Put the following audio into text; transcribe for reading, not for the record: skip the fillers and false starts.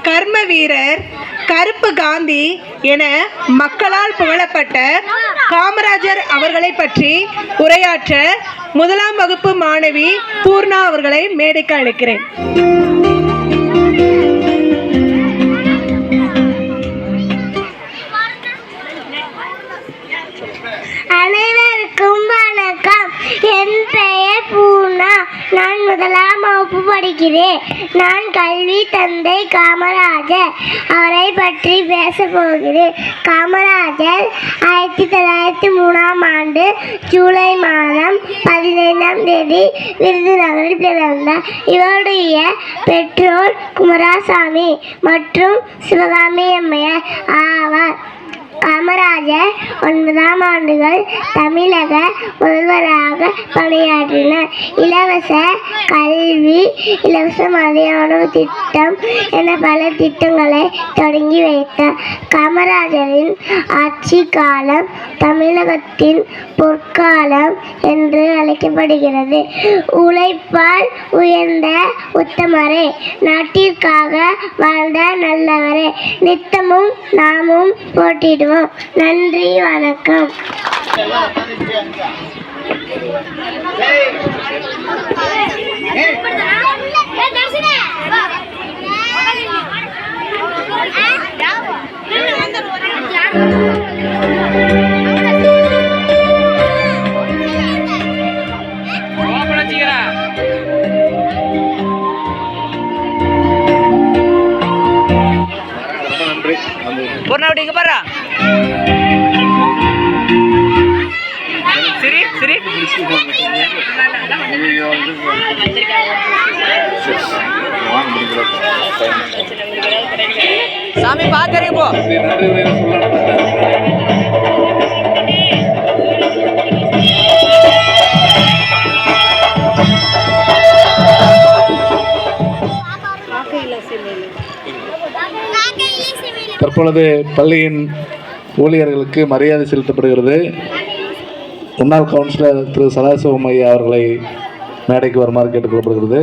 கர்ம வீரர், கருப்பு காந்தி என மக்களால் புகழப்பட்ட காமராஜர் அவர்களை பற்றி உரையாற்ற முதலாம் வகுப்பு மாணவி பூர்ணா அவர்களை மேடைக்கு அழைக்கிறேன். அனைவருக்கும் வணக்கம். என் பெயர் பூர்ணா. நான் முதலாம் வகுப்பு படிக்கிறேன். நான் கல்வி தந்தை காமராஜர் அவரை பற்றி பேச போகிறேன். காமராஜர் 1903ஆம் ஆண்டு ஜூலை மாதம் 15ஆம் தேதி விருதுநகரில் பிறந்தார். இவருடைய பெற்றோர் குமாரசாமி மற்றும் சிவகாமி அம்மையார் ஆவார். காமராஜர் 9ஆம் ஆண்டுகள் தமிழக முதல்வராக பணியாற்றினார். இலவச கல்வி, இலவச மதிய உணவு திட்டம் என பல திட்டங்களை தொடங்கி வைத்தார். காமராஜரின் ஆட்சி காலம் தமிழகத்தின் பொற்காலம் என்று அழைக்கப்படுகிறது. உழைப்பால் உயர்ந்த உத்தமரே, நாட்டிற்காக வாழ்ந்த நல்லவரே, நித்தமும் நாமும் போட்டிடுவோம். நன்றி, வணக்கம். பொண்ணாவிட்டு இங்க பாரு. சரி சரி சாமி பாக்கறீங்க போ. தற்பொழுது பள்ளியின் ஊழியர்களுக்கு மரியாதை செலுத்தப்படுகிறது. முன்னாள் கவுன்சிலர் திரு சதாசிவம் ஐயா அவர்களை மேடைக்கு வருமாறு கேட்டுக்கொள்ளப்படுகிறது.